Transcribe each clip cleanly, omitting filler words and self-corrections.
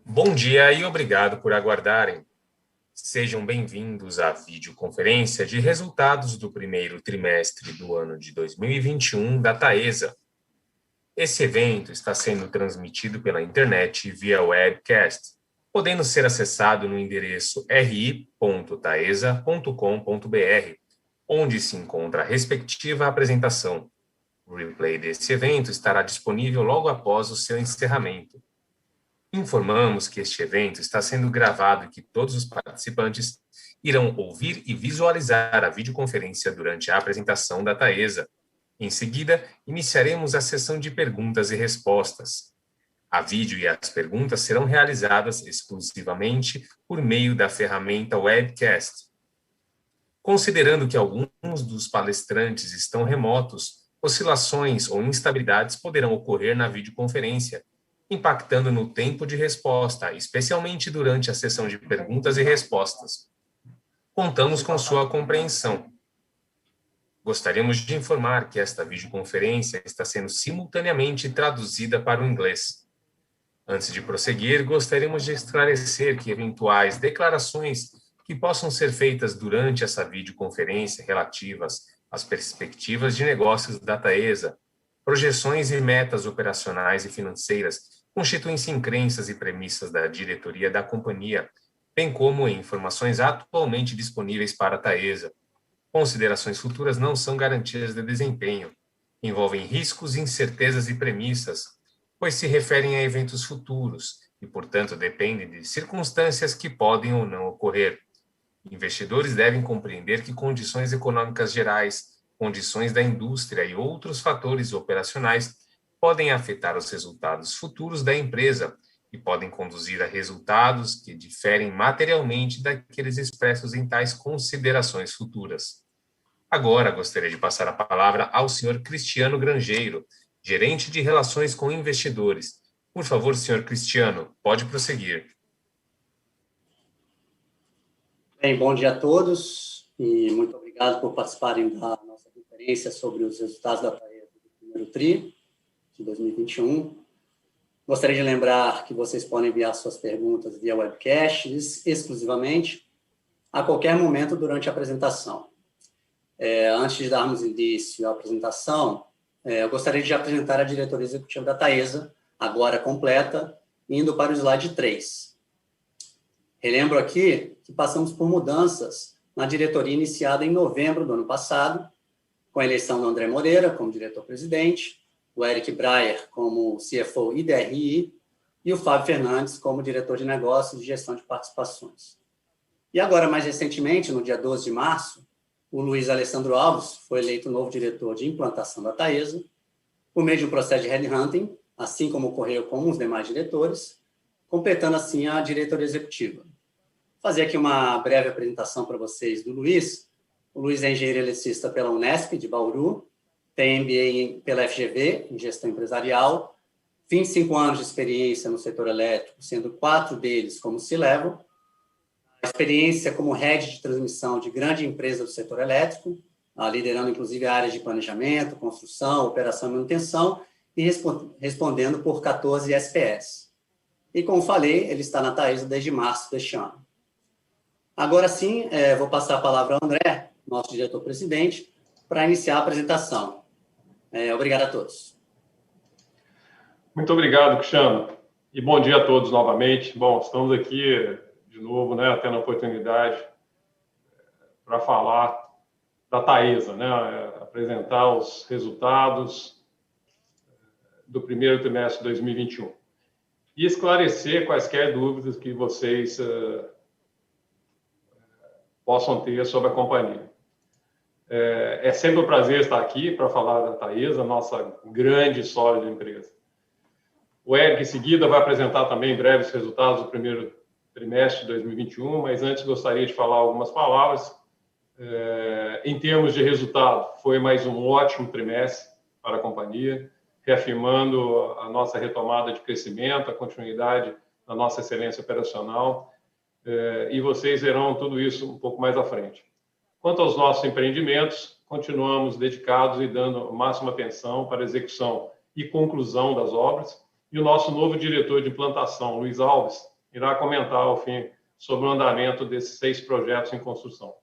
Bom dia e obrigado por aguardarem. Sejam bem-vindos à videoconferência de resultados do primeiro trimestre do ano de 2021 da Taesa. Esse evento está sendo transmitido pela internet via webcast, podendo ser acessado no endereço ri.taesa.com.br, onde se encontra a respectiva apresentação. O replay desse evento estará disponível logo após o seu encerramento. Informamos que este evento está sendo gravado e que todos os participantes irão ouvir e visualizar a videoconferência durante a apresentação da Taesa. Em seguida, iniciaremos a sessão de perguntas e respostas. A vídeo e as perguntas serão realizadas exclusivamente por meio da ferramenta webcast. Considerando que alguns dos palestrantes estão remotos, oscilações ou instabilidades poderão ocorrer na videoconferência, impactando no tempo de resposta, especialmente durante a sessão de perguntas e respostas. Contamos com sua compreensão. Gostaríamos de informar que esta videoconferência está sendo simultaneamente traduzida para o inglês. Antes de prosseguir, gostaríamos de esclarecer que eventuais declarações que possam ser feitas durante essa videoconferência relativas às perspectivas de negócios da Taesa, projeções e metas operacionais e financeiras constituem-se em crenças e premissas da diretoria da companhia, bem como em informações atualmente disponíveis para a Taesa. Considerações futuras não são garantias de desempenho, envolvem riscos, incertezas e premissas, pois se referem a eventos futuros e, portanto, dependem de circunstâncias que podem ou não ocorrer. Investidores devem compreender que condições econômicas gerais, condições da indústria e outros fatores operacionais podem afetar os resultados futuros da empresa e podem conduzir a resultados que diferem materialmente daqueles expressos em tais considerações futuras. Agora, gostaria de passar a palavra ao Sr. Cristiano Grangeiro, gerente de Relações com Investidores. Por favor, Sr. Cristiano, pode prosseguir. Bem, bom dia a todos e muito obrigado por participarem da nossa conferência sobre os resultados da Taesa do primeiro TRI de 2021. Gostaria de lembrar que vocês podem enviar suas perguntas via webcast exclusivamente a qualquer momento durante a apresentação. Antes de darmos início à apresentação, eu gostaria de apresentar a diretoria executiva da Taesa, agora completa, indo para o slide 3. Relembro aqui que passamos por mudanças na diretoria iniciada em novembro do ano passado, com a eleição do André Moreira como diretor-presidente, o Eric Breyer como CFO e DRI e o Fábio Fernandes como diretor de negócios e gestão de participações. E agora, mais recentemente, no dia 12 de março, o Luiz Alessandro Alves foi eleito novo diretor de implantação da Taesa, por meio de um processo de headhunting, assim como ocorreu com os demais diretores, completando assim a diretoria executiva. Vou fazer aqui uma breve apresentação para vocês do Luiz. O Luiz é engenheiro eletricista pela Unesp de Bauru, tem MBA pela FGV em gestão empresarial, 25 anos de experiência no setor elétrico, sendo 4 deles como C-Level, experiência como head de transmissão de grande empresa do setor elétrico, liderando inclusive áreas de planejamento, construção, operação e manutenção, e respondendo por 14 SPS. E, como falei, ele está na Taesa desde março deste ano. Agora sim, vou passar a palavra ao André, nosso diretor-presidente, para iniciar a apresentação. Obrigado a todos. Muito obrigado, Cristiano. E bom dia a todos novamente. Bom, estamos aqui de novo, tendo a oportunidade para falar da Taesa, apresentar os resultados do primeiro trimestre de 2021. E esclarecer quaisquer dúvidas que vocês possam ter sobre a companhia. É sempre um prazer estar aqui para falar da Taesa, nossa grande e sólida empresa. O Eric, em seguida, vai apresentar também breves resultados do primeiro trimestre de 2021, mas antes gostaria de falar algumas palavras. Em termos de resultado, foi mais um ótimo trimestre para a companhia, reafirmando a nossa retomada de crescimento, a continuidade da nossa excelência operacional, e vocês verão tudo isso um pouco mais à frente. Quanto aos nossos empreendimentos, continuamos dedicados e dando máxima atenção para a execução e conclusão das obras, e o nosso novo diretor de implantação, Luiz Alves, irá comentar, ao fim, sobre o andamento desses 6 projetos em construção.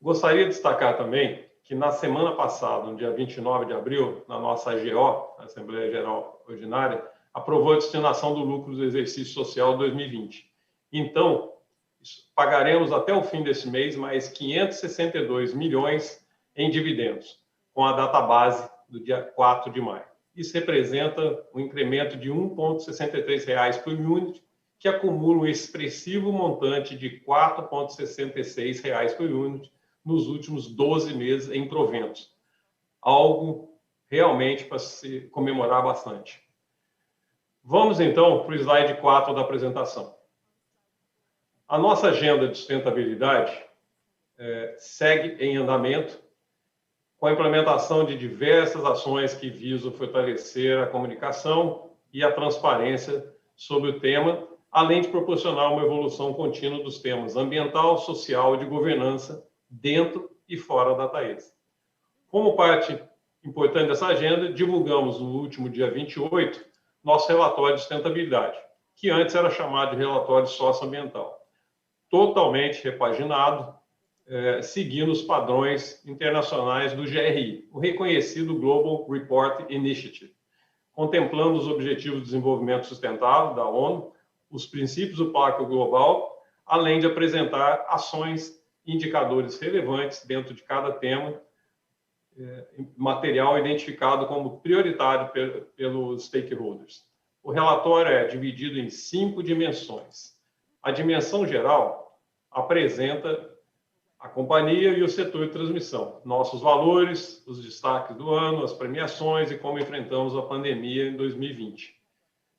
Gostaria de destacar também que na semana passada, no dia 29 de abril, na nossa AGO, Assembleia Geral Ordinária, aprovou a destinação do lucro do exercício social 2020. Então, pagaremos até o fim desse mês mais 562 milhões em dividendos, com a data base do dia 4 de maio. Isso representa um incremento de R$ 1,63 por unit, que acumula um expressivo montante de R$ 4,66 por unit nos últimos 12 meses em proventos. Algo realmente para se comemorar bastante. Vamos, então, para o slide 4 da apresentação. A nossa agenda de sustentabilidade segue em andamento, com a implementação de diversas ações que visam fortalecer a comunicação e a transparência sobre o tema, além de proporcionar uma evolução contínua dos temas ambiental, social e de governança dentro e fora da Taesa. Como parte importante dessa agenda, divulgamos no último dia 28 nosso relatório de sustentabilidade, que antes era chamado de relatório socioambiental, totalmente repaginado, seguindo os padrões internacionais do GRI, o reconhecido Global Report Initiative, contemplando os Objetivos de Desenvolvimento Sustentável da ONU, os princípios do Pacto Global, além de apresentar ações e indicadores relevantes dentro de cada tema, material identificado como prioritário pelos stakeholders. O relatório é dividido em 5 dimensões. A dimensão geral apresenta a companhia e o setor de transmissão, nossos valores, os destaques do ano, as premiações e como enfrentamos a pandemia em 2020.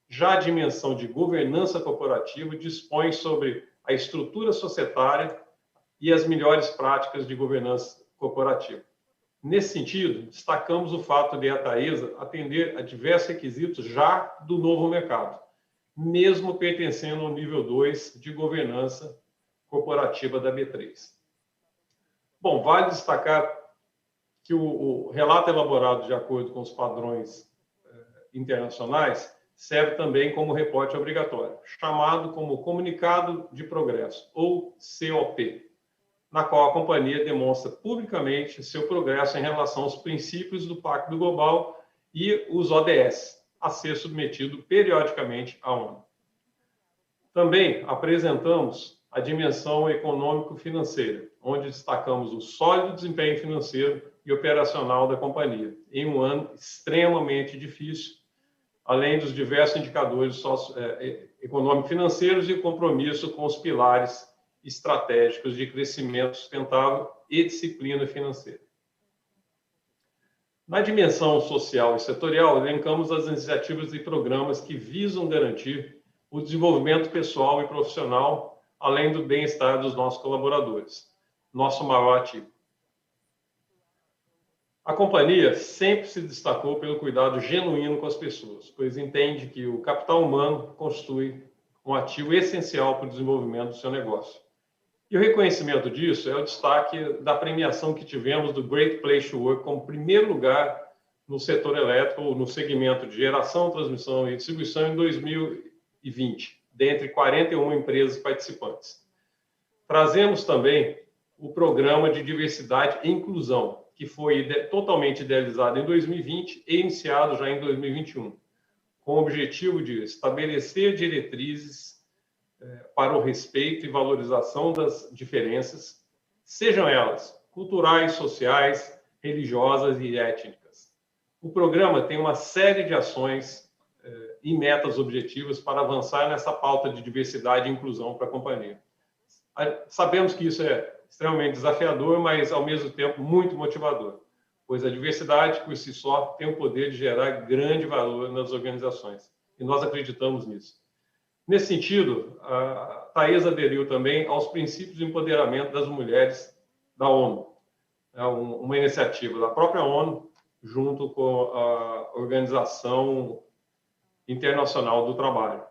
Já a dimensão de governança corporativa dispõe sobre a estrutura societária e as melhores práticas de governança corporativa. Nesse sentido, destacamos o fato de a Taesa atender a diversos requisitos já do novo mercado, mesmo pertencendo ao nível 2 de governança corporativa da B3. Bom, vale destacar que o relato elaborado de acordo com os padrões internacionais serve também como reporte obrigatório, chamado como Comunicado de Progresso, ou COP, na qual a companhia demonstra publicamente seu progresso em relação aos princípios do Pacto Global e os ODS, a ser submetido periodicamente à ONU. Também apresentamos a dimensão econômico-financeira, onde destacamos o sólido desempenho financeiro e operacional da companhia, em um ano extremamente difícil, além dos diversos indicadores econômico-financeiros e o compromisso com os pilares estratégicos de crescimento sustentável e disciplina financeira. Na dimensão social e setorial, elencamos as iniciativas e programas que visam garantir o desenvolvimento pessoal e profissional, além do bem-estar dos nossos colaboradores, nosso maior ativo. A companhia sempre se destacou pelo cuidado genuíno com as pessoas, pois entende que o capital humano constitui um ativo essencial para o desenvolvimento do seu negócio. E o reconhecimento disso é o destaque da premiação que tivemos do Great Place to Work como primeiro lugar no setor elétrico, no segmento de geração, transmissão e distribuição em 2020, dentre 41 empresas participantes. Trazemos também o Programa de Diversidade e Inclusão, que foi totalmente idealizado em 2020 e iniciado já em 2021, com o objetivo de estabelecer diretrizes para o respeito e valorização das diferenças, sejam elas culturais, sociais, religiosas e étnicas. O programa tem uma série de ações e metas objetivas para avançar nessa pauta de diversidade e inclusão para a companhia. Sabemos que isso é extremamente desafiador, mas, ao mesmo tempo, muito motivador, pois a diversidade, por si só, tem o poder de gerar grande valor nas organizações, e nós acreditamos nisso. Nesse sentido, a Taesa aderiu também aos princípios de empoderamento das mulheres da ONU, uma iniciativa da própria ONU, junto com a Organização Internacional do Trabalho.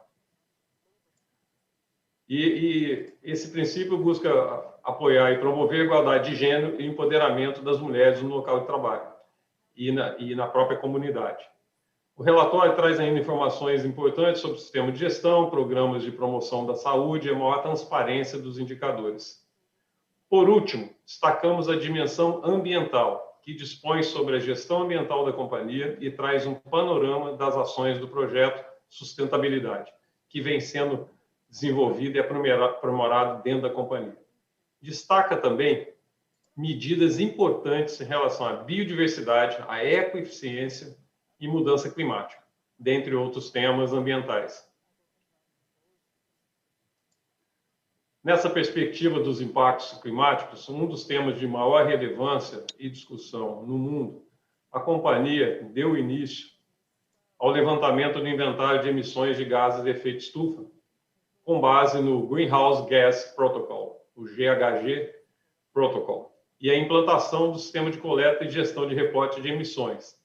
E esse princípio busca apoiar e promover a igualdade de gênero e empoderamento das mulheres no local de trabalho e na própria comunidade. O relatório traz ainda informações importantes sobre o sistema de gestão, programas de promoção da saúde e a maior transparência dos indicadores. Por último, destacamos a dimensão ambiental, que dispõe sobre a gestão ambiental da companhia e traz um panorama das ações do projeto Sustentabilidade, que vem sendo desenvolvido e aprimorado dentro da companhia. Destaca também medidas importantes em relação à biodiversidade, à ecoeficiência e mudança climática, dentre outros temas ambientais. Nessa perspectiva dos impactos climáticos, um dos temas de maior relevância e discussão no mundo, a companhia deu início ao levantamento do inventário de emissões de gases de efeito estufa, com base no Greenhouse Gas Protocol, o GHG Protocol, e a implantação do sistema de coleta e gestão de reporte de emissões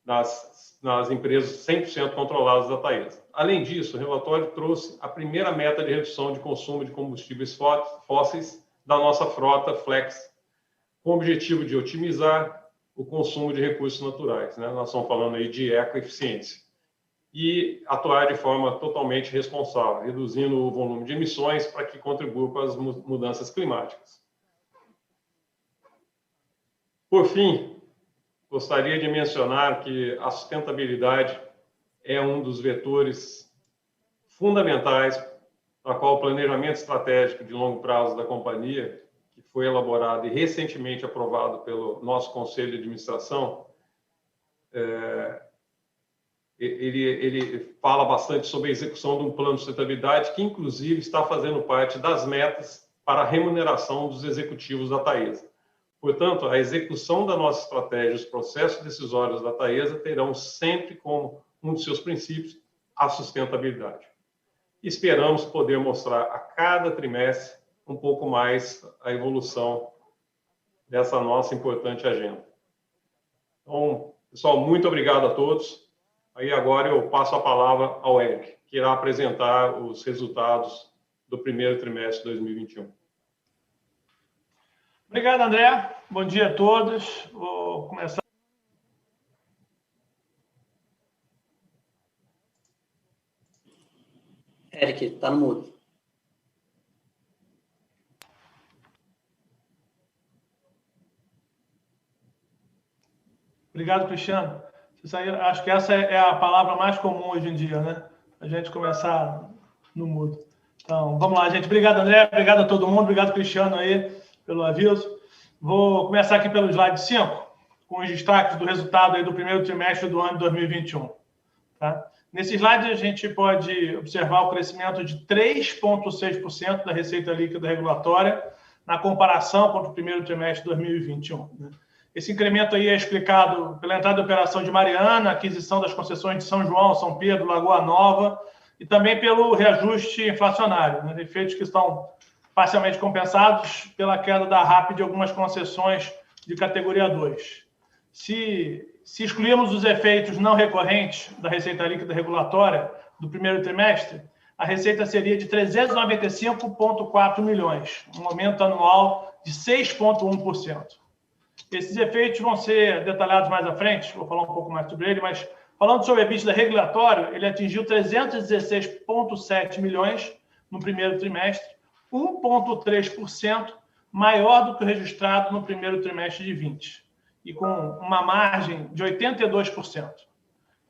nas empresas 100% controladas da Taesa. Além disso, o relatório trouxe a primeira meta de redução de consumo de combustíveis fósseis da nossa frota Flex, com o objetivo de otimizar o consumo de recursos naturais, né? Nós estamos falando aí de ecoeficiência. E atuar de forma totalmente responsável, reduzindo o volume de emissões para que contribua com as mudanças climáticas. Por fim, gostaria de mencionar que a sustentabilidade é um dos vetores fundamentais para qual o planejamento estratégico de longo prazo da companhia, que foi elaborado e recentemente aprovado pelo nosso Conselho de Administração, ele fala bastante sobre a execução de um plano de sustentabilidade que, inclusive, está fazendo parte das metas para a remuneração dos executivos da Taesa. Portanto, a execução da nossa estratégia, os processos decisórios da Taesa terão sempre como um dos seus princípios a sustentabilidade. Esperamos poder mostrar a cada trimestre um pouco mais a evolução dessa nossa importante agenda. Então, pessoal, muito obrigado a todos. Aí agora eu passo a palavra ao Eric, que irá apresentar os resultados do primeiro trimestre de 2021. Obrigado, André. Bom dia a todos. Vou começar. Eric, está no mudo. Obrigado, Cristiano. Acho que essa é a palavra mais comum hoje em dia, né? A gente começar no mudo. Então, vamos lá, gente. Obrigado, André. Obrigado a todo mundo. Obrigado, Cristiano, aí, pelo aviso. Vou começar aqui pelo slide 5, com os destaques do resultado aí do primeiro trimestre do ano de 2021. Tá? Nesse slide, a gente pode observar o crescimento de 3,6% da receita líquida regulatória na comparação com o primeiro trimestre de 2021. Né? Esse incremento aí é explicado pela entrada de operação de Mariana, aquisição das concessões de São João, São Pedro, Lagoa Nova, e também pelo reajuste inflacionário, né? Efeitos que estão parcialmente compensados pela queda da RAP de algumas concessões de categoria 2. Se excluirmos os efeitos não recorrentes da receita líquida regulatória do primeiro trimestre, a receita seria de 395,4 milhões, um aumento anual de 6,1%. Esses efeitos vão ser detalhados mais à frente, vou falar um pouco mais sobre ele, mas falando sobre o EBITDA regulatório, ele atingiu 316,7 milhões no primeiro trimestre, 1,3% maior do que o registrado no primeiro trimestre de 20, e com uma margem de 82%.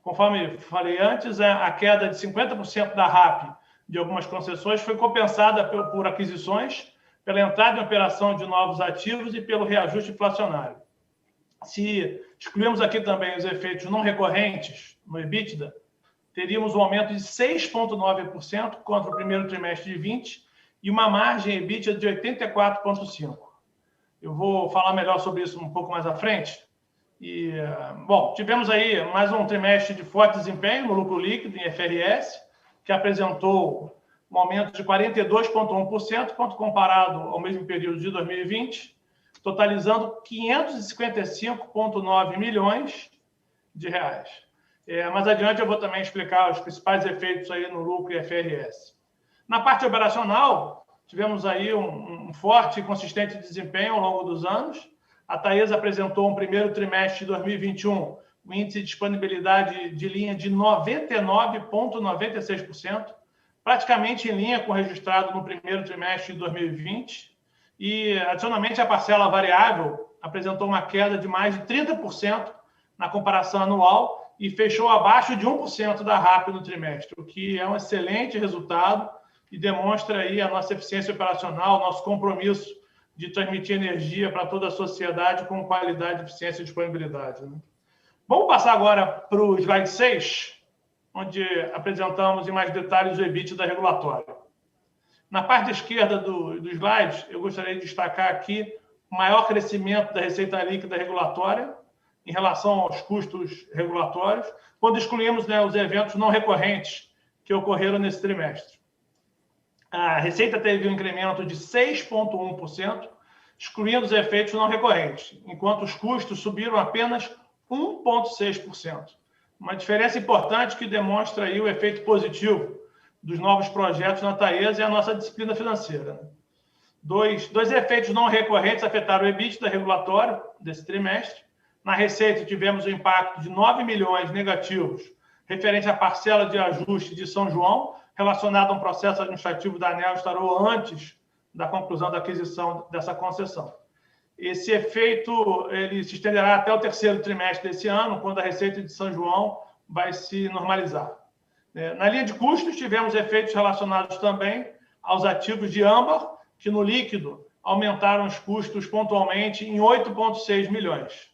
Conforme falei antes, a queda de 50% da RAP de algumas concessões foi compensada por aquisições, pela entrada em operação de novos ativos e pelo reajuste inflacionário. Se excluirmos aqui também os efeitos não recorrentes no EBITDA, teríamos um aumento de 6,9% contra o primeiro trimestre de 20 e uma margem EBITDA de 84,5%. Eu vou falar melhor sobre isso um pouco mais à frente. E, bom, tivemos aí mais um trimestre de forte desempenho no lucro líquido em FRS, que apresentou um aumento de 42,1% quando comparado ao mesmo período de 2020, totalizando 555,9 milhões de reais. Mais adiante eu vou também explicar os principais efeitos aí no lucro e FRS. Na parte operacional, tivemos aí um forte e consistente desempenho ao longo dos anos. A Taesa apresentou um primeiro trimestre de 2021 o índice de disponibilidade de linha de 99,96%, praticamente em linha com o registrado no primeiro trimestre de 2020. E, adicionalmente, a parcela variável apresentou uma queda de mais de 30% na comparação anual e fechou abaixo de 1% da RAP no trimestre, o que é um excelente resultado e demonstra aí a nossa eficiência operacional, nosso compromisso de transmitir energia para toda a sociedade com qualidade, eficiência e disponibilidade. Vamos passar agora para o slide 6, onde apresentamos em mais detalhes o EBITDA regulatório. Na parte esquerda do slide, eu gostaria de destacar aqui o maior crescimento da receita líquida regulatória em relação aos custos regulatórios, quando excluímos, né, os eventos não recorrentes que ocorreram nesse trimestre. A receita teve um incremento de 6,1%, excluindo os efeitos não recorrentes, enquanto os custos subiram apenas 1,6%. Uma diferença importante que demonstra aí o efeito positivo dos novos projetos na Taesa e a nossa disciplina financeira. Dois efeitos não recorrentes afetaram o EBITDA regulatório desse trimestre. Na receita, tivemos um impacto de 9 milhões negativos, referente à parcela de ajuste de São João, relacionado a um processo administrativo da ANEEL instaurou antes da conclusão da aquisição dessa concessão. Esse efeito ele se estenderá até o terceiro trimestre desse ano, quando a receita de São João vai se normalizar. Na linha de custos, tivemos efeitos relacionados também aos ativos de âmbar, que no líquido aumentaram os custos pontualmente em 8,6 milhões.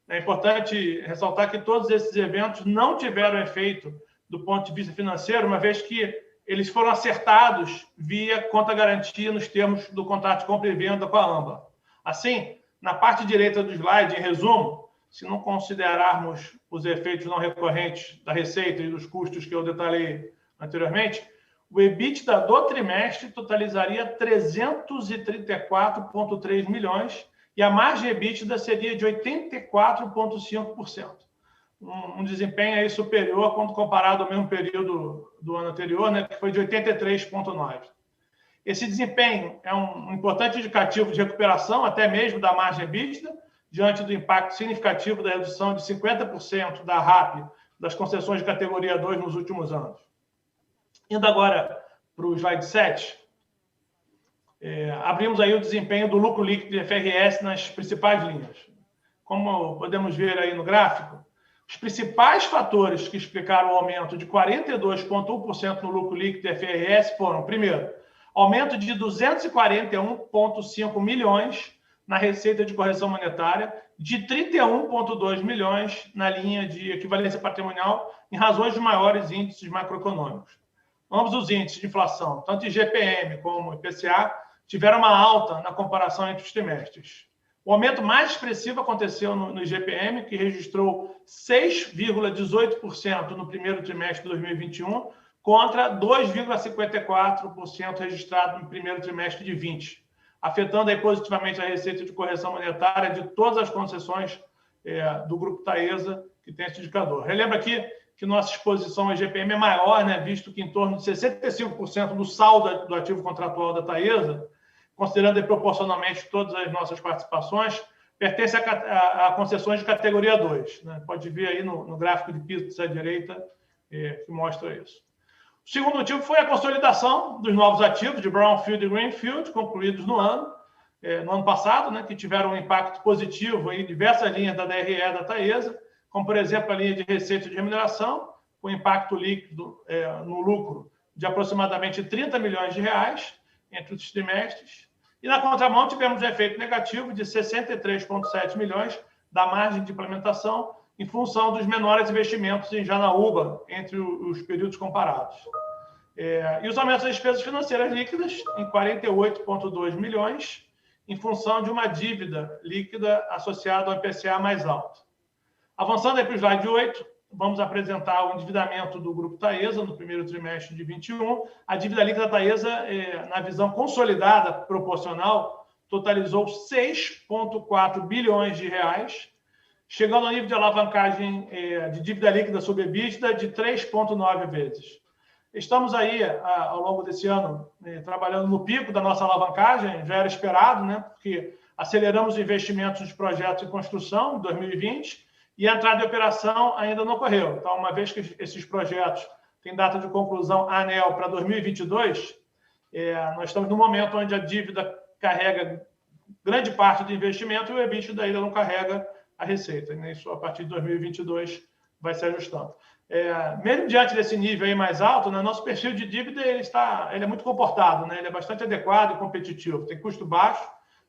É importante ressaltar que todos esses eventos não tiveram efeito do ponto de vista financeiro, uma vez que eles foram acertados via conta-garantia nos termos do contrato de compra e venda com a âmbar. Assim, na parte direita do slide, em resumo, se não considerarmos os efeitos não recorrentes da receita e dos custos que eu detalhei anteriormente, o EBITDA do trimestre totalizaria 334,3 milhões e a margem EBITDA seria de 84,5%. Um desempenho aí superior quando comparado ao mesmo período do ano anterior, né, que foi de 83,9%. Esse desempenho é um importante indicativo de recuperação, até mesmo da margem EBITDA, diante do impacto significativo da redução de 50% da RAP das concessões de categoria 2 nos últimos anos. Indo agora para o slide 7, abrimos aí o desempenho do lucro líquido de FRS nas principais linhas. Como podemos ver aí no gráfico, os principais fatores que explicaram o aumento de 42,1% no lucro líquido de FRS foram, primeiro, aumento de 241,5 milhões na receita de correção monetária, de 31,2 milhões na linha de equivalência patrimonial, em razões de maiores índices macroeconômicos. Ambos os índices de inflação, tanto IGPM como IPCA, tiveram uma alta na comparação entre os trimestres. O aumento mais expressivo aconteceu no IGPM, que registrou 6,18% no primeiro trimestre de 2021, contra 2,54% registrado no primeiro trimestre de 2020, afetando aí positivamente a receita de correção monetária de todas as concessões do Grupo Taesa, que tem esse indicador. Relembra aqui que nossa exposição ao IGPM é maior, né, visto que em torno de 65% do saldo do ativo contratual da Taesa, considerando proporcionalmente todas as nossas participações, pertence a concessões de categoria 2. Né? Pode ver aí no gráfico de piso à direita, que mostra isso. O segundo motivo foi a consolidação dos novos ativos de Brownfield e Greenfield, concluídos no ano passado, né, que tiveram um impacto positivo em diversas linhas da DRE da Taesa, como, por exemplo, a linha de receita de remuneração, com impacto líquido no lucro de aproximadamente 30 milhões de reais entre os trimestres. E, na contramão, tivemos um efeito negativo de 63,7 milhões da margem de implementação, em função dos menores investimentos em Janaúba entre os períodos comparados. E os aumentos das despesas financeiras líquidas em 48,2 milhões, em função de uma dívida líquida associada ao IPCA mais alto. Avançando aí para o slide 8, vamos apresentar o endividamento do Grupo Taesa no primeiro trimestre de 2021. A dívida líquida da Taesa, na visão consolidada proporcional, totalizou 6,4 bilhões de reais, chegando ao nível de alavancagem de dívida líquida sobre EBITDA de 3,9 vezes. Estamos aí, ao longo desse ano, trabalhando no pico da nossa alavancagem, já era esperado, né, porque aceleramos investimentos nos projetos em construção em 2020 e a entrada de operação ainda não ocorreu. Então, uma vez que esses projetos têm data de conclusão ANEEL para 2022, nós estamos no momento onde a dívida carrega grande parte do investimento e o EBITDA ainda não carrega a receita. Isso, a partir de 2022, vai se ajustando. Mesmo diante desse nível aí mais alto, né, nosso perfil de dívida ele é muito comportado, né? Ele é bastante adequado e competitivo. Tem custo baixo,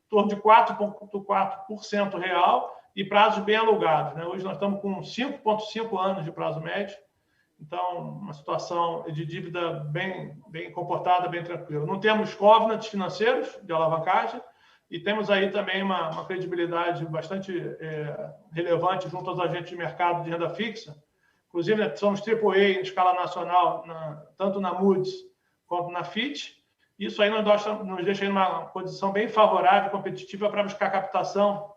em torno de 4,4% real e prazos bem alugados, né? Hoje nós estamos com 5,5 anos de prazo médio. Então, uma situação de dívida bem comportada, bem tranquila. Não temos covenants financeiros de alavancagem e temos aí também uma credibilidade bastante relevante junto aos agentes de mercado de renda fixa. Inclusive, né, somos AAA em escala nacional, tanto na Moody's quanto na Fitch. Isso aí nos deixa em uma posição bem favorável e competitiva para buscar captação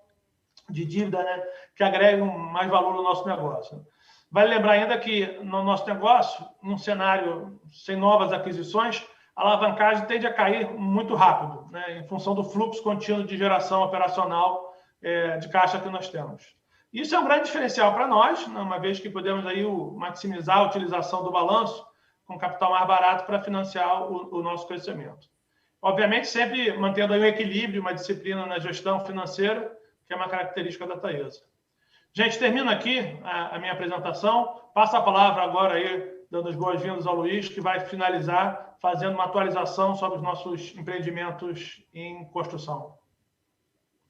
de dívida, né, que agregue mais valor ao nosso negócio. Vale lembrar ainda que no nosso negócio, num cenário sem novas aquisições, a alavancagem tende a cair muito rápido, né, em função do fluxo contínuo de geração operacional de caixa que nós temos. Isso é um grande diferencial para nós, né, uma vez que podemos aí maximizar a utilização do balanço com capital mais barato para financiar o nosso crescimento. Obviamente, sempre mantendo aí um equilíbrio, uma disciplina na gestão financeira, que é uma característica da Taesa. Gente, termino aqui a minha apresentação. Passo a palavra agora aí, dando as boas-vindas ao Luiz, que vai finalizar fazendo uma atualização sobre os nossos empreendimentos em construção.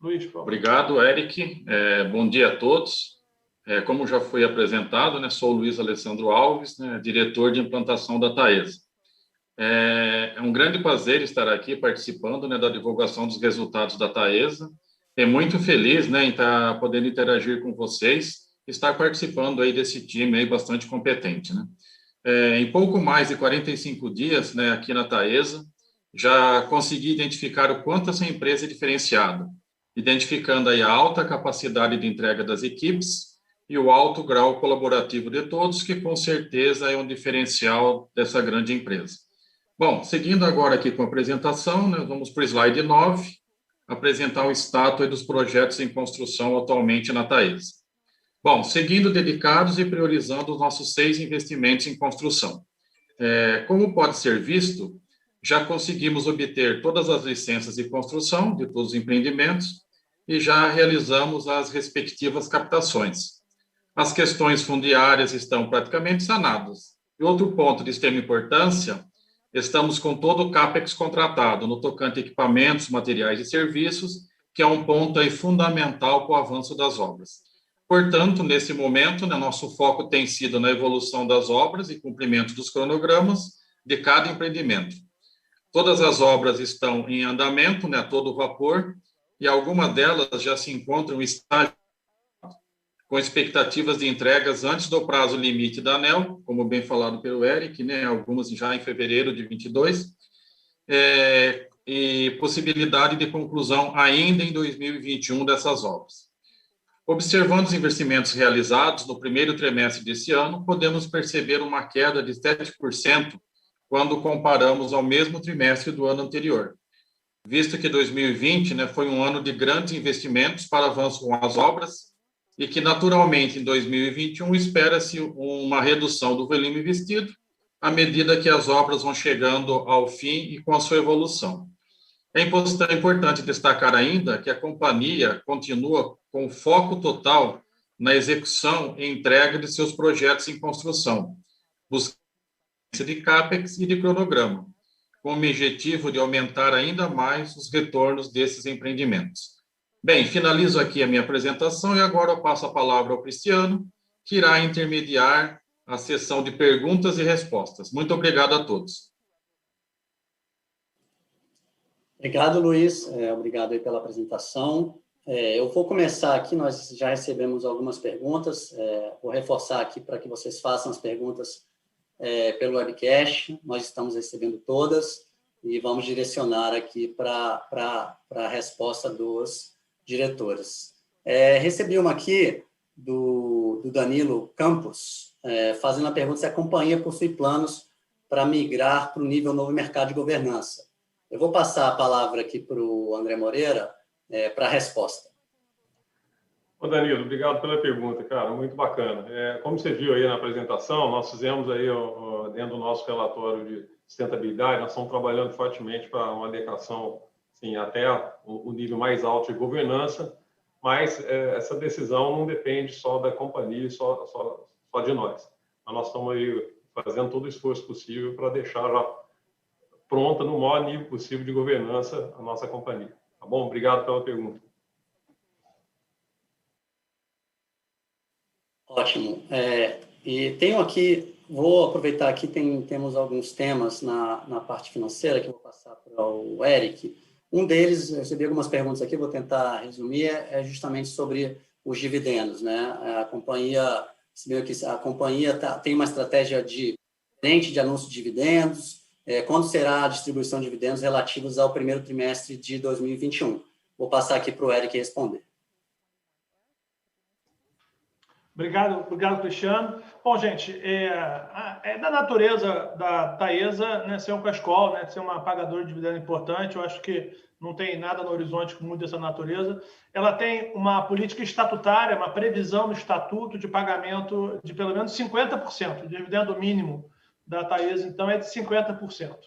Luiz, por favor. Obrigado, Eric. Bom dia a todos. Como já foi apresentado, né, sou o Luiz Alessandro Alves, né, diretor de implantação da Taesa. É um grande prazer estar aqui participando, né, da divulgação dos resultados da Taesa. Muito feliz, né, em estar podendo interagir com vocês e estar participando aí desse time aí bastante competente, né? Em pouco mais de 45 dias, né, aqui na Taesa, já consegui identificar o quanto essa empresa é diferenciada, identificando aí a alta capacidade de entrega das equipes e o alto grau colaborativo de todos, que com certeza é um diferencial dessa grande empresa. Bom, seguindo agora aqui com a apresentação, né, vamos para o slide 9, apresentar o status dos projetos em construção atualmente na Taesa. Bom, seguindo dedicados e priorizando os nossos 6 investimentos em construção. Como pode ser visto, já conseguimos obter todas as licenças de construção de todos os empreendimentos e já realizamos as respectivas captações. As questões fundiárias estão praticamente sanadas. E outro ponto de extrema importância, estamos com todo o CAPEX contratado no tocante a equipamentos, materiais e serviços, que é um ponto aí fundamental para o avanço das obras. Portanto, nesse momento, né, nosso foco tem sido na evolução das obras e cumprimento dos cronogramas de cada empreendimento. Todas as obras estão em andamento, né, a todo vapor, e algumas delas já se encontram em estágio com expectativas de entregas antes do prazo limite da ANEEL, como bem falado pelo Eric, né, algumas já em fevereiro de 22, e possibilidade de conclusão ainda em 2021 dessas obras. Observando os investimentos realizados no primeiro trimestre desse ano, podemos perceber uma queda de 7% quando comparamos ao mesmo trimestre do ano anterior, visto que 2020, né, foi um ano de grandes investimentos para avanço com as obras, e que, naturalmente, em 2021, espera-se uma redução do volume investido, à medida que as obras vão chegando ao fim e com a sua evolução. É importante destacar ainda que a companhia continua com foco total na execução e entrega de seus projetos em construção, buscando de CAPEX e de cronograma, com o objetivo de aumentar ainda mais os retornos desses empreendimentos. Bem, finalizo aqui a minha apresentação e agora eu passo a palavra ao Cristiano, que irá intermediar a sessão de perguntas e respostas. Muito obrigado a todos. Obrigado, Luiz. Obrigado aí pela apresentação. Eu vou começar aqui, nós já recebemos algumas perguntas. Vou reforçar aqui para que vocês façam as perguntas pelo webcast. Nós estamos recebendo todas e vamos direcionar aqui para a resposta dos diretores. Recebi uma aqui do Danilo Campos, fazendo a pergunta se a companhia possui planos para migrar para o nível novo mercado de governança. Eu vou passar a palavra aqui para o André Moreira para a resposta. Ô Danilo, obrigado pela pergunta, cara, muito bacana. Como você viu aí na apresentação, nós fizemos aí, dentro do nosso relatório de sustentabilidade, nós estamos trabalhando fortemente para uma adequação assim, até o nível mais alto de governança, mas essa decisão não depende só da companhia, só de nós. Então, nós estamos aí fazendo todo o esforço possível para deixar já pronta no maior nível possível de governança a nossa companhia. Tá bom? Obrigado pela pergunta. Ótimo. E tenho aqui, vou aproveitar aqui, temos alguns temas na parte financeira que eu vou passar para o Eric. Um deles, eu recebi algumas perguntas aqui, vou tentar resumir, é justamente sobre os dividendos, né? A companhia tem uma estratégia diferente de anúncio de dividendos. Quando será a distribuição de dividendos relativos ao primeiro trimestre de 2021? Vou passar aqui para o Eric responder. Obrigado, Cristiano. Bom, gente, é da natureza da Taesa, né, ser um cash call, né, ser uma pagadora de dividendo importante. Eu acho que não tem nada no horizonte com muito dessa natureza. Ela tem uma política estatutária, uma previsão no estatuto de pagamento de pelo menos 50%. O dividendo mínimo da Taesa, então, é de 50%.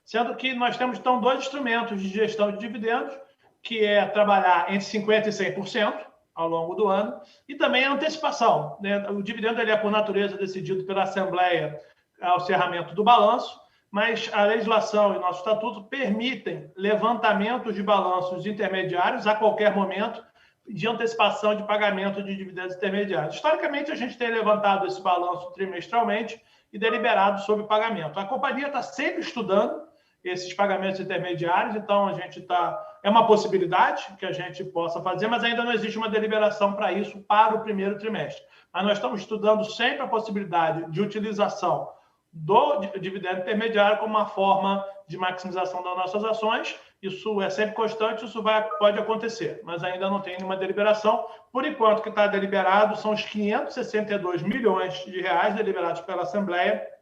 Sendo que nós temos, então, dois instrumentos de gestão de dividendos, que é trabalhar entre 50% e 100%, ao longo do ano, e também a antecipação, né? O dividendo ele é, por natureza, decidido pela Assembleia ao encerramento do balanço, mas a legislação e nosso estatuto permitem levantamentos de balanços intermediários a qualquer momento de antecipação de pagamento de dividendos intermediários. Historicamente, a gente tem levantado esse balanço trimestralmente e deliberado sobre pagamento. A companhia está sempre estudando esses pagamentos intermediários, então a gente é uma possibilidade que a gente possa fazer, mas ainda não existe uma deliberação para isso para o primeiro trimestre. Mas nós estamos estudando sempre a possibilidade de utilização do dividendo intermediário como uma forma de maximização das nossas ações. Isso é sempre constante, isso pode acontecer, mas ainda não tem nenhuma deliberação. Por enquanto, o que está deliberado são os 562 milhões de reais deliberados pela Assembleia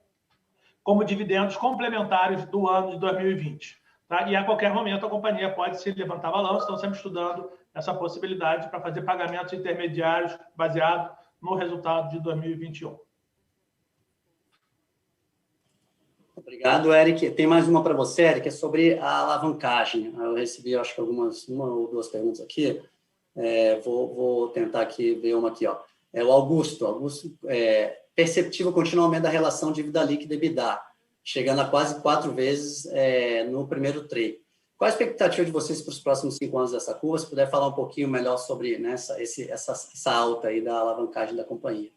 como dividendos complementares do ano de 2020. Tá? E a qualquer momento a companhia pode se levantar balanço, estão sempre estudando essa possibilidade para fazer pagamentos intermediários baseado no resultado de 2021. Obrigado, Eric. Tem mais uma para você, Eric, é sobre a alavancagem. Eu recebi, acho que uma ou duas perguntas aqui. Vou tentar aqui ver uma aqui. O Augusto, perceptível continuo aumento da relação dívida líquida e EBITDA, chegando a quase 4 vezes no primeiro TRI. Qual a expectativa de vocês para os próximos 5 anos dessa curva? Se puder falar um pouquinho melhor sobre, né, essa alta aí da alavancagem da companhia.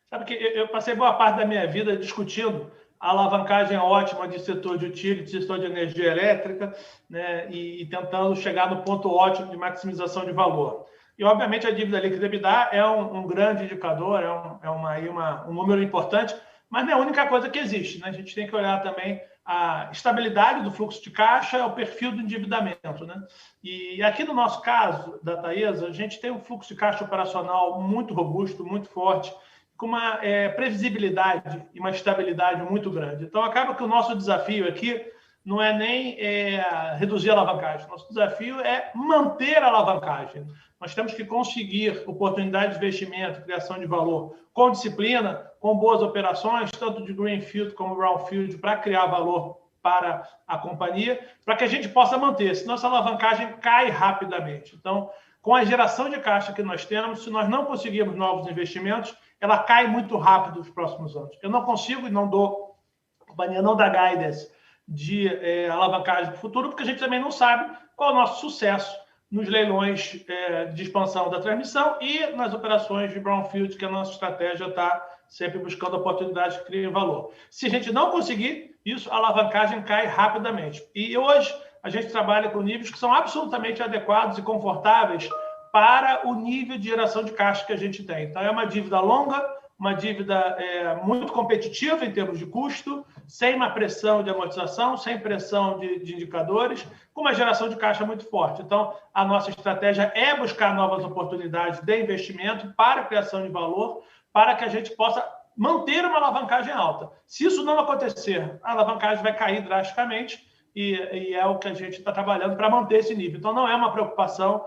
Sabe que eu passei boa parte da minha vida discutindo a alavancagem ótima de setor de utility, setor de energia elétrica, né, e tentando chegar no ponto ótimo de maximização de valor. E, obviamente, a dívida líquida EBITDA é um grande indicador, um número importante, mas não é a única coisa que existe, né? A gente tem que olhar também a estabilidade do fluxo de caixa, o perfil do endividamento, né? E aqui no nosso caso, da Taesa, a gente tem um fluxo de caixa operacional muito robusto, muito forte, com uma previsibilidade e uma estabilidade muito grande. Então, acaba que o nosso desafio aqui não é nem reduzir a alavancagem. Nosso desafio é manter a alavancagem. Nós temos que conseguir oportunidades de investimento, criação de valor, com disciplina, com boas operações, tanto de greenfield como brownfield, para criar valor para a companhia, para que a gente possa manter, senão essa alavancagem cai rapidamente. Então, com a geração de caixa que nós temos, se nós não conseguirmos novos investimentos, ela cai muito rápido nos próximos anos. Eu não consigo e não dou, a companhia não dá guidance de alavancagem do futuro, porque a gente também não sabe qual é o nosso sucesso nos leilões de expansão da transmissão e nas operações de brownfield, que a nossa estratégia está sempre buscando oportunidades que criem valor. Se a gente não conseguir isso, a alavancagem cai rapidamente. E hoje a gente trabalha com níveis que são absolutamente adequados e confortáveis para o nível de geração de caixa que a gente tem. Então, é uma dívida longa, uma dívida muito competitiva em termos de custo, sem uma pressão de amortização, sem pressão de indicadores, com uma geração de caixa muito forte. Então, a nossa estratégia é buscar novas oportunidades de investimento para a criação de valor, para que a gente possa manter uma alavancagem alta. Se isso não acontecer, a alavancagem vai cair drasticamente e é o que a gente está trabalhando para manter esse nível. Então, não é uma preocupação.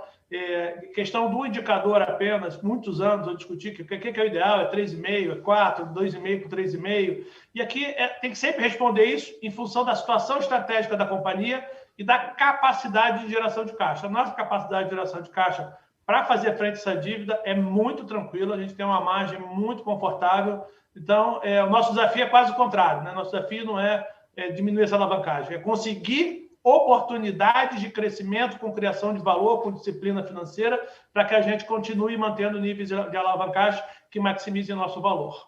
Questão do indicador apenas, muitos anos eu discuti que o que é o ideal, é 3,5, é 4, 2,5 por 3,5. E aqui tem que sempre responder isso em função da situação estratégica da companhia e da capacidade de geração de caixa. A nossa capacidade de geração de caixa para fazer frente a essa dívida é muito tranquila, a gente tem uma margem muito confortável. Então, o nosso desafio é quase o contrário, né? Nosso desafio não é diminuir essa alavancagem, é conseguir oportunidades de crescimento com criação de valor, com disciplina financeira, para que a gente continue mantendo níveis de alavancagem que maximizem nosso valor.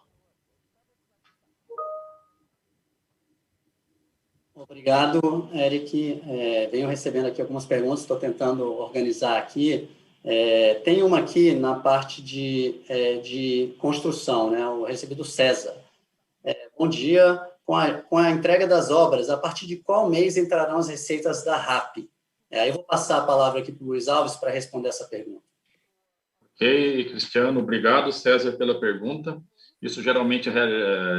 Obrigado, Eric. Venho recebendo aqui algumas perguntas, estou tentando organizar aqui. Tem uma aqui na parte de construção, né? Eu recebi do César. Bom dia. Com a entrega das obras, a partir de qual mês entrarão as receitas da RAP? Aí eu vou passar a palavra aqui para o Luiz Alves para responder essa pergunta. Ok, Cristiano, obrigado, César, pela pergunta. Isso geralmente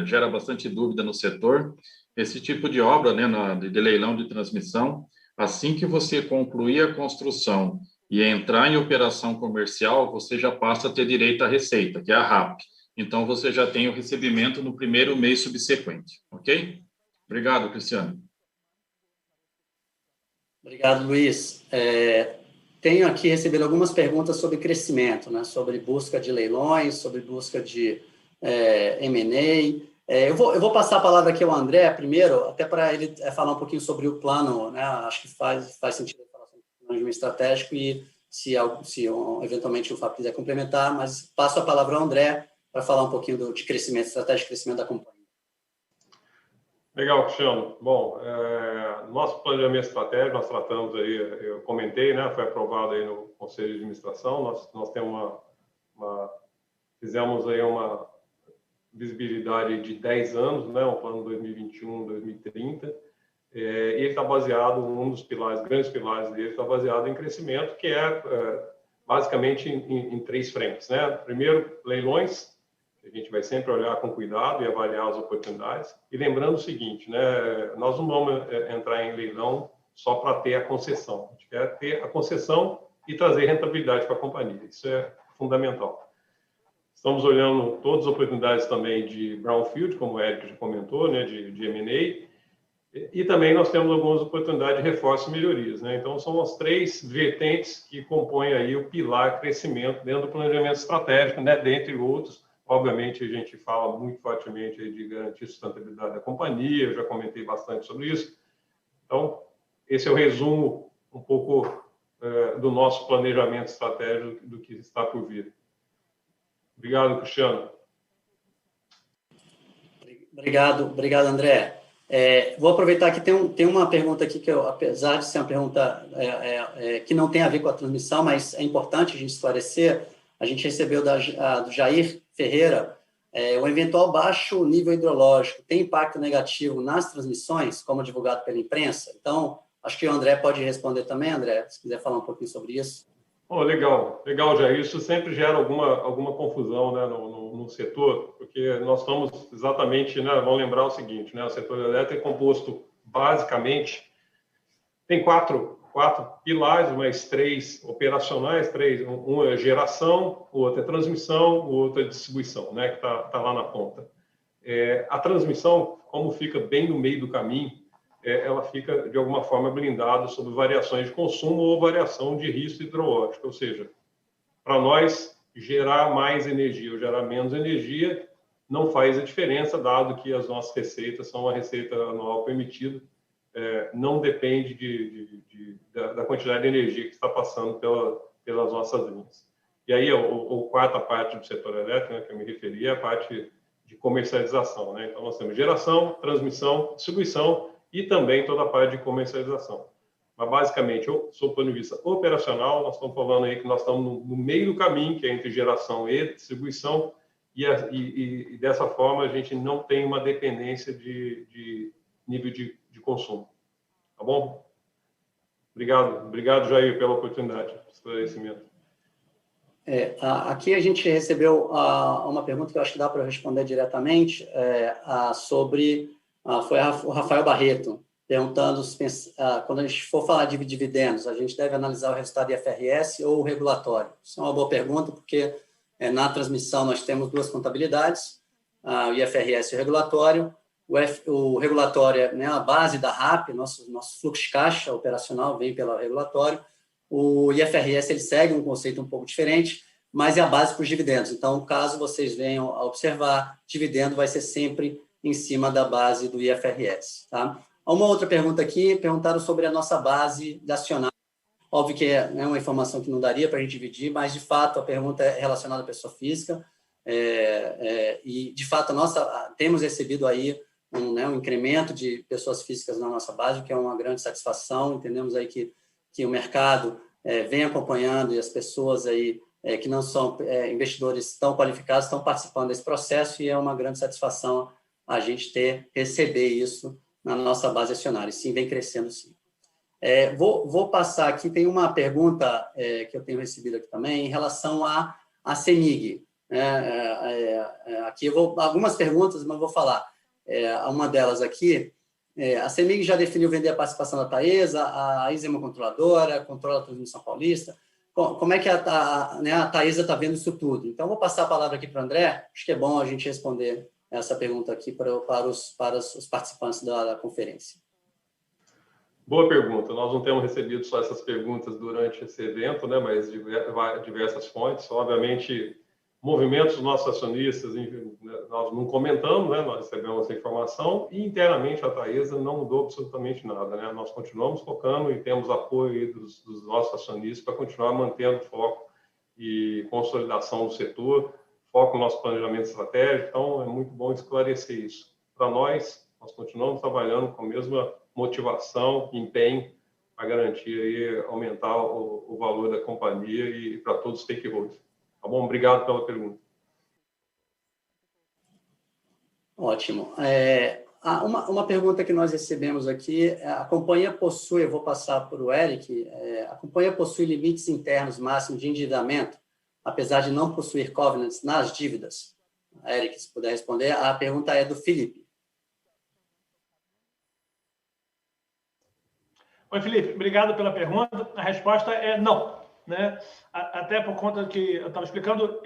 gera bastante dúvida no setor. Esse tipo de obra, né, de leilão de transmissão, assim que você concluir a construção e entrar em operação comercial, você já passa a ter direito à receita, que é a RAP. Então, você já tem o recebimento no primeiro mês subsequente, ok? Obrigado, Cristiano. Obrigado, Luiz. Tenho aqui recebido algumas perguntas sobre crescimento, né? Sobre busca de leilões, sobre busca de M&A. Eu vou passar a palavra aqui ao André primeiro, até para ele falar um pouquinho sobre o plano, né? Acho que faz sentido falar sobre o planejamento estratégico e se eventualmente o Fábio quiser complementar, mas passo a palavra ao André para falar um pouquinho de crescimento, estratégia de crescimento da companhia. Legal, Cristiano. Bom, nosso planejamento estratégico, nós tratamos aí, eu comentei, né, foi aprovado aí no Conselho de Administração, nós temos fizemos aí uma visibilidade de 10 anos, né, um plano 2021-2030, e ele está baseado, um dos pilares, grandes pilares dele, está baseado em crescimento, que basicamente em 3 frentes, né? Primeiro, leilões. A gente vai sempre olhar com cuidado e avaliar as oportunidades. E lembrando o seguinte, né, nós não vamos entrar em leilão só para ter a concessão. A gente quer ter a concessão e trazer rentabilidade para a companhia. Isso é fundamental. Estamos olhando todas as oportunidades também de brownfield, como o Eric já comentou, né, de M&A. E também nós temos algumas oportunidades de reforço e melhorias, né? Então, são as 3 vertentes que compõem aí o pilar crescimento dentro do planejamento estratégico, né, dentre outros. Obviamente, a gente fala muito fortemente aí de garantir a sustentabilidade da companhia, eu já comentei bastante sobre isso. Então, esse é o resumo um pouco do nosso planejamento estratégico do que está por vir. Obrigado, Cristiano. Obrigado, André. Vou aproveitar que tem uma pergunta aqui que, apesar de ser uma pergunta que não tem a ver com a transmissão, mas é importante a gente esclarecer. A gente recebeu do Jair Ferreira, o eventual baixo nível hidrológico tem impacto negativo nas transmissões, como divulgado pela imprensa? Então, acho que o André pode responder também, André, se quiser falar um pouquinho sobre isso. Legal, Jair. Isso sempre gera alguma confusão, né, no setor, porque nós estamos exatamente, né, vamos lembrar o seguinte, né, o setor elétrico é composto basicamente, tem quatro pilares, mas 3 operacionais, um é geração, o outro é transmissão, o outro é distribuição, né, que tá lá na ponta. A transmissão, como fica bem no meio do caminho, ela fica, de alguma forma, blindada sobre variações de consumo ou variação de risco hidrológico, ou seja, para nós, gerar mais energia ou gerar menos energia não faz a diferença, dado que as nossas receitas são uma receita anual permitida, não depende da quantidade de energia que está passando pelas nossas linhas. E aí, a quarta parte do setor elétrico, né, que eu me referi, é a parte de comercialização, né? Então, nós temos geração, transmissão, distribuição e também toda a parte de comercialização. Mas, basicamente, sob o ponto de vista operacional, nós estamos falando aí que nós estamos no meio do caminho, que é entre geração e distribuição, e dessa forma a gente não tem uma dependência de nível de consumo. Tá bom? Obrigado, Jair, pela oportunidade de esclarecimento. Aqui a gente recebeu uma pergunta que eu acho que dá para responder diretamente, foi o Rafael Barreto. perguntando quando a gente for falar de dividendos, a gente deve analisar o resultado IFRS ou o regulatório? Isso é uma boa pergunta, porque na transmissão nós temos duas contabilidades, o IFRS e o regulatório. O regulatório, né, a base da RAP, nosso fluxo de caixa operacional vem pelo regulatório. O IFRS ele segue um conceito um pouco diferente, mas é a base para os dividendos. Então, caso vocês venham a observar, dividendo vai ser sempre em cima da base do IFRS. Tá? Uma outra pergunta aqui, perguntaram sobre a nossa base de acionários. Óbvio que é uma informação que não daria para a gente dividir, mas, de fato, a pergunta é relacionada à pessoa física. E, de fato, temos recebido aí um incremento de pessoas físicas na nossa base, que é uma grande satisfação. Entendemos aí que o mercado vem acompanhando e as pessoas aí que não são investidores tão qualificados estão participando desse processo, e é uma grande satisfação a gente receber isso na nossa base acionária. E sim, vem crescendo, sim. Vou passar aqui, tem uma pergunta que eu tenho recebido aqui também em relação à CEMIG. Aqui algumas perguntas, mas vou falar. Uma delas aqui, a CEMIG já definiu vender a participação da Taesa, a ISA é uma controladora, controla a transmissão paulista. Como é que a Taesa está vendo isso tudo? Então, vou passar a palavra aqui para o André. Acho que é bom a gente responder essa pergunta aqui para os participantes da conferência. Boa pergunta. Nós não temos recebido só essas perguntas durante esse evento, né, mas diversas fontes. Obviamente, movimentos dos nossos acionistas, nós não comentamos, né, nós recebemos essa informação, e internamente a Taesa não mudou absolutamente nada. Né? Nós continuamos focando e temos apoio dos nossos acionistas para continuar mantendo foco e consolidação do setor, foco no nosso planejamento estratégico. Então, é muito bom esclarecer isso. Para nós continuamos trabalhando com a mesma motivação, empenho, para garantir aí, aumentar o valor da companhia e para todos os stakeholders. Tá bom? Obrigado pela pergunta. Ótimo. Uma pergunta que nós recebemos aqui, a companhia possui, eu vou passar para o Eric, a companhia possui limites internos máximos de endividamento, apesar de não possuir covenants nas dívidas? Eric, se puder responder. A pergunta é do Felipe. Oi, Felipe. Obrigado pela pergunta. A resposta é não. Né? Até por conta que eu estava explicando,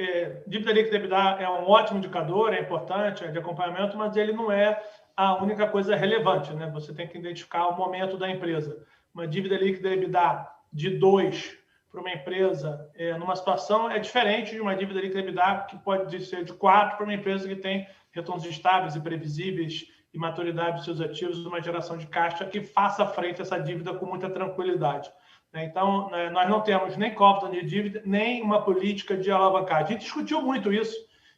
dívida líquida EBITDA é um ótimo indicador, é importante, é de acompanhamento, mas ele não é a única coisa relevante. Né? Você tem que identificar o momento da empresa. Uma dívida líquida EBITDA de 2 para uma empresa numa situação é diferente de uma dívida líquida EBITDA que pode ser de 4 para uma empresa que tem retornos estáveis e previsíveis e maturidade dos seus ativos, uma geração de caixa que faça frente a essa dívida com muita tranquilidade. Então, nós não temos nem covenant de dívida, nem uma política de alavancagem. A gente discutiu muito isso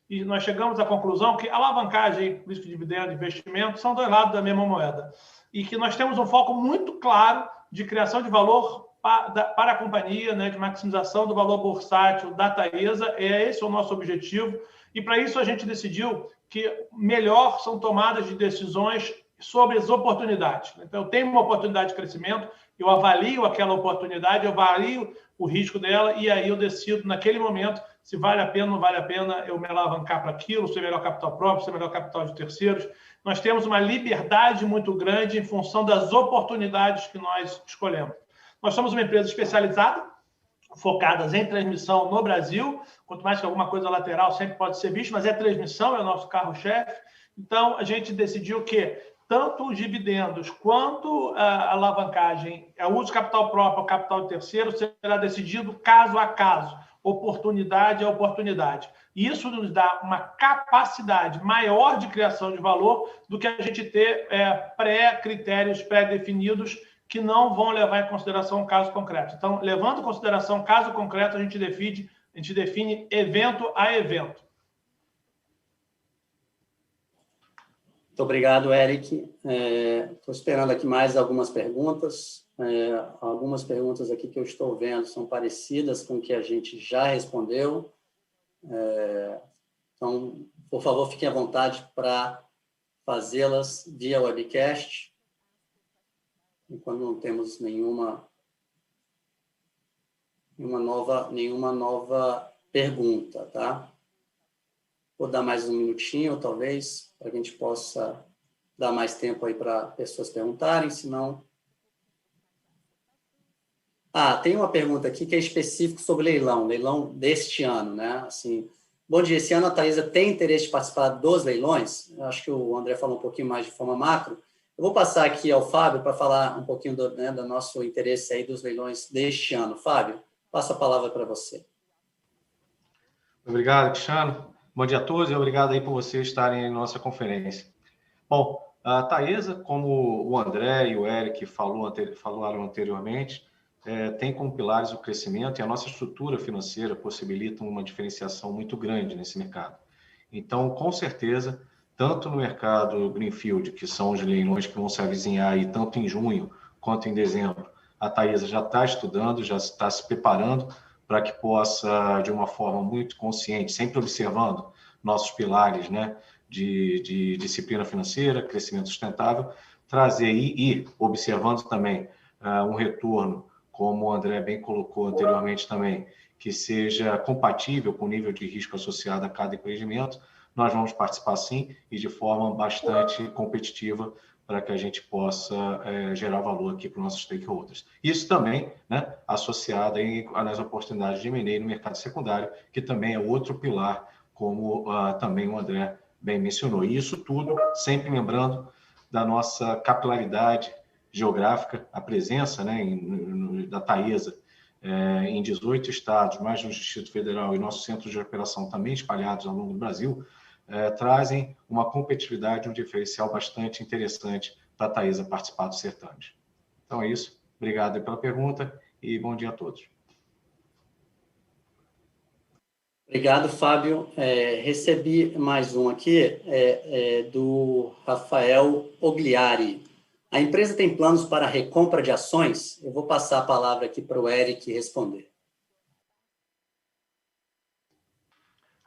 e nós chegamos à conclusão que alavancagem, política de dividendo, investimento, são dois lados da mesma moeda. E que nós temos um foco muito claro de criação de valor para a companhia, né, de maximização do valor bursátil da Taesa. Esse é o nosso objetivo. E, para isso, a gente decidiu que melhor são tomadas de decisões sobre as oportunidades. Então, eu tenho uma oportunidade de crescimento, eu avalio aquela oportunidade, eu avalio o risco dela e aí eu decido, naquele momento, se vale a pena ou não vale a pena eu me alavancar para aquilo, se é melhor capital próprio, se é melhor capital de terceiros. Nós temos uma liberdade muito grande em função das oportunidades que nós escolhemos. Nós somos uma empresa especializada, focadas em transmissão no Brasil, quanto mais que alguma coisa lateral sempre pode ser visto, mas transmissão, é o nosso carro-chefe. Então, a gente decidiu que tanto os dividendos quanto a alavancagem, o uso de capital próprio ou capital de terceiro, será decidido caso a caso, oportunidade a oportunidade. E isso nos dá uma capacidade maior de criação de valor do que a gente ter critérios pré-definidos que não vão levar em consideração o caso concreto. Então, levando em consideração o caso concreto, a gente define evento a evento. Muito obrigado, Eric. Estou esperando aqui mais algumas perguntas. Algumas perguntas aqui que eu estou vendo são parecidas com o que a gente já respondeu. Então, por favor, fiquem à vontade para fazê-las via webcast. Enquanto não temos nenhuma nova pergunta, tá? Vou dar mais um minutinho, talvez, para que a gente possa dar mais tempo aí para pessoas perguntarem, senão... Tem uma pergunta aqui que é específico sobre leilão deste ano, né? Assim, bom dia, esse ano a Taesa tem interesse de participar dos leilões? Eu acho que o André falou um pouquinho mais de forma macro. Eu vou passar aqui ao Fábio para falar um pouquinho do nosso interesse aí dos leilões deste ano. Fábio, passo a palavra para você. Obrigado, Cristiano. Bom dia a todos e obrigado aí por vocês estarem em nossa conferência. Bom, a Taesa, como o André e o Eric falaram anteriormente, tem como pilares o crescimento, e a nossa estrutura financeira possibilita uma diferenciação muito grande nesse mercado. Então, com certeza, tanto no mercado Greenfield, que são os leilões que vão se avizinhar aí, tanto em junho quanto em dezembro, a Taesa já está estudando, já está se preparando para que possa, de uma forma muito consciente, sempre observando nossos pilares, né, de disciplina financeira, crescimento sustentável, trazer e observando também um retorno, como o André bem colocou anteriormente também, que seja compatível com o nível de risco associado a cada empreendimento, nós vamos participar sim e de forma bastante competitiva para que a gente possa gerar valor aqui para os nossos stakeholders. Isso também, né, associado aí nas oportunidades de M&A no mercado secundário, que também é outro pilar, como também o André bem mencionou. E isso tudo sempre lembrando da nossa capilaridade geográfica, a presença, né, da Taesa em 18 estados, mais no Distrito Federal e nossos centros de operação também espalhados ao longo do Brasil, trazem uma competitividade, um diferencial bastante interessante para a Taesa participar dos certames. Então é isso. Obrigado pela pergunta e bom dia a todos. Obrigado, Fábio. Recebi mais um aqui, do Rafael Ogliari. A empresa tem planos para a recompra de ações? Eu vou passar a palavra aqui para o Eric responder.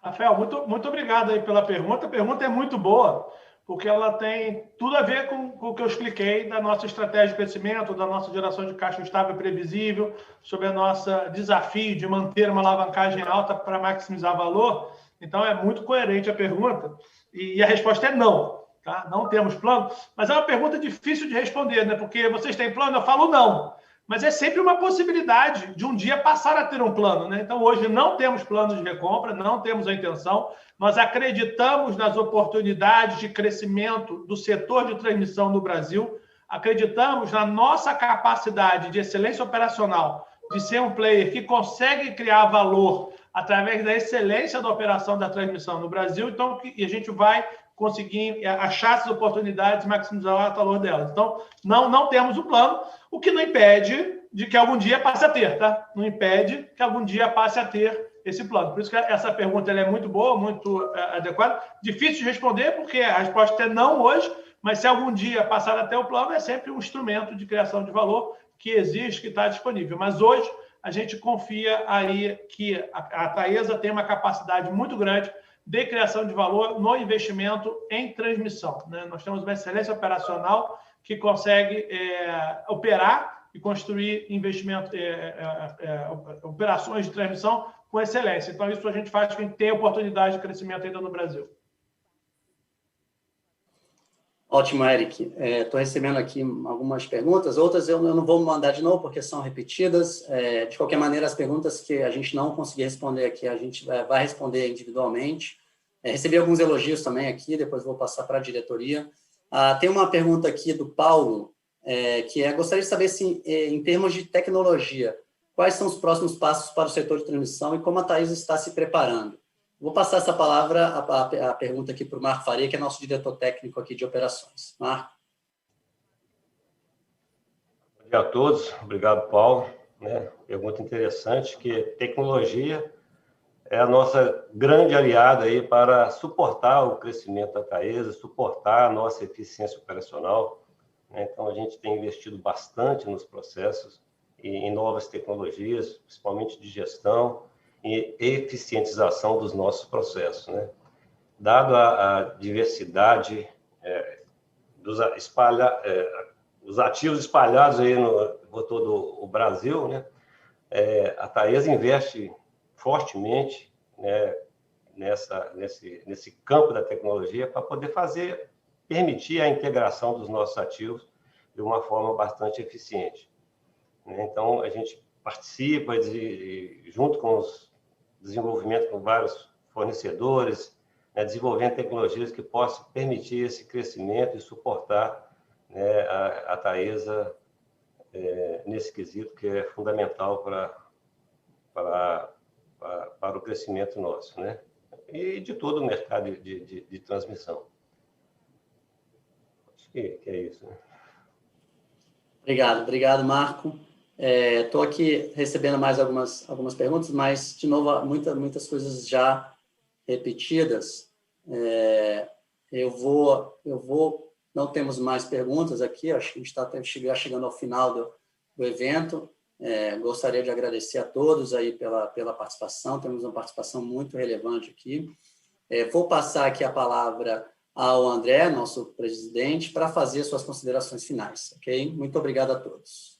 Rafael, muito obrigado aí pela pergunta. A pergunta é muito boa, porque ela tem tudo a ver com o que eu expliquei da nossa estratégia de crescimento, da nossa geração de caixa estável e previsível, sobre o nosso desafio de manter uma alavancagem alta para maximizar valor. Então, é muito coerente a pergunta. E a resposta é não. Tá? Não temos plano, mas é uma pergunta difícil de responder, né? Porque vocês têm plano? Eu falo não. Mas é sempre uma possibilidade de um dia passar a ter um plano, né? Então, hoje não temos planos de recompra, não temos a intenção. Nós acreditamos nas oportunidades de crescimento do setor de transmissão no Brasil, acreditamos na nossa capacidade de excelência operacional, de ser um player que consegue criar valor através da excelência da operação da transmissão no Brasil, então, e a gente vai conseguir achar essas oportunidades e maximizar o valor delas. Então, não temos um plano, o que não impede de que algum dia passe a ter, tá? Não impede que algum dia passe a ter esse plano. Por isso que essa pergunta ela é muito boa, muito adequada. Difícil de responder, porque a resposta é não hoje, mas se algum dia passar a ter o plano, é sempre um instrumento de criação de valor que existe, que está disponível. Mas hoje, a gente confia aí que a Taesa tem uma capacidade muito grande de criação de valor no investimento em transmissão, né? Nós temos uma excelência operacional que consegue operar e construir investimento, operações de transmissão com excelência. Então, isso a gente faz com que tenha oportunidade de crescimento ainda no Brasil. Ótimo, Eric. Estou recebendo aqui algumas perguntas, outras eu não vou mandar de novo porque são repetidas. De qualquer maneira, as perguntas que a gente não conseguir responder aqui, a gente vai responder individualmente. Recebi alguns elogios também aqui, depois vou passar para a diretoria. Tem uma pergunta aqui do Paulo, que gostaria de saber se, em termos de tecnologia, quais são os próximos passos para o setor de transmissão e como a Taesa está se preparando. Vou passar essa palavra, a pergunta aqui para o Marco Faria, que é nosso diretor técnico aqui de operações. Marco. Bom dia a todos. Obrigado, Paulo. Pergunta interessante, que tecnologia é a nossa grande aliada aí para suportar o crescimento da Taesa, suportar a nossa eficiência operacional. Então, a gente tem investido bastante nos processos e em novas tecnologias, principalmente de gestão e eficientização dos nossos processos, né? Dado a diversidade dos ativos espalhados aí por todo o Brasil, né? A Taesa investe fortemente, né, nesse campo da tecnologia para poder fazer permitir a integração dos nossos ativos de uma forma bastante eficiente. Então, a gente participa junto com os desenvolvimentos com vários fornecedores, desenvolvendo tecnologias que possam permitir esse crescimento e suportar a Taesa nesse quesito que é fundamental para o crescimento nosso, e de todo o mercado de transmissão. Acho que é isso. Obrigado, Marco. Estou aqui recebendo mais algumas perguntas, mas, de novo, muitas coisas já repetidas. Não temos mais perguntas aqui, acho que a gente está chegando ao final do evento. Gostaria de agradecer a todos aí pela participação, temos uma participação muito relevante aqui. Vou passar aqui a palavra ao André, nosso presidente, para fazer suas considerações finais, ok? Muito obrigado a todos.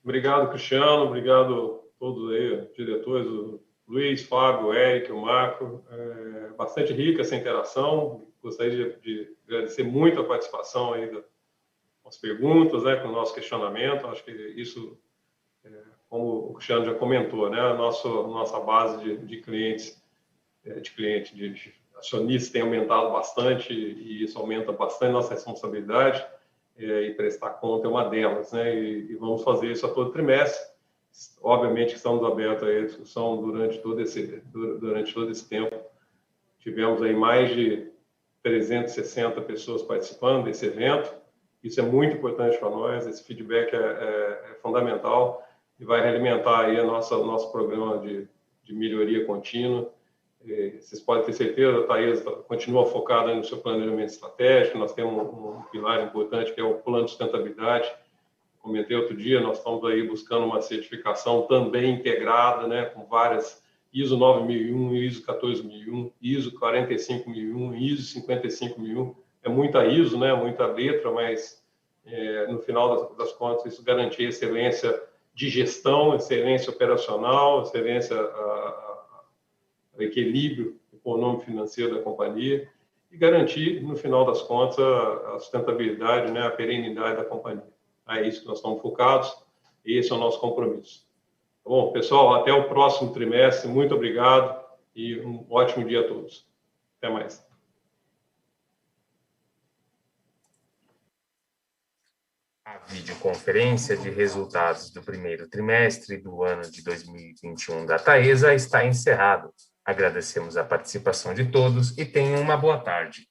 Obrigado, Cristiano, obrigado a todos aí, diretores, o Luiz, Fábio, o Eric, o Marco. Bastante rica essa interação. Gostaria de agradecer muito a participação aí das perguntas, com o nosso questionamento. Acho que isso, como o Cristiano já comentou, a nossa base de clientes, de acionistas tem aumentado bastante, e isso aumenta bastante nossa responsabilidade, e prestar conta é uma delas, e vamos fazer isso a todo trimestre. Obviamente que estamos abertos à discussão durante todo esse tempo. Tivemos aí mais de 360 pessoas participando desse evento. Isso é muito importante para nós, esse feedback é fundamental e vai realimentar aí nosso programa de melhoria contínua. Vocês podem ter certeza, a Taesa continua focada no seu planejamento estratégico. Nós temos um pilar importante que é o plano de sustentabilidade. Comentei outro dia, nós estamos aí buscando uma certificação também integrada, com várias ISO 9001, ISO 14001, ISO 45001, ISO 55001. É muita ISO, muita letra, mas no final das contas isso garantir excelência de gestão, excelência operacional, excelência equilíbrio econômico financeiro da companhia e garantir, no final das contas, a sustentabilidade, a perenidade da companhia. É isso que nós estamos focados e esse é o nosso compromisso. Tá bom, pessoal, até o próximo trimestre. Muito obrigado e um ótimo dia a todos. Até mais. A videoconferência de resultados do primeiro trimestre do ano de 2021 da Taesa está encerrada. Agradecemos a participação de todos e tenham uma boa tarde.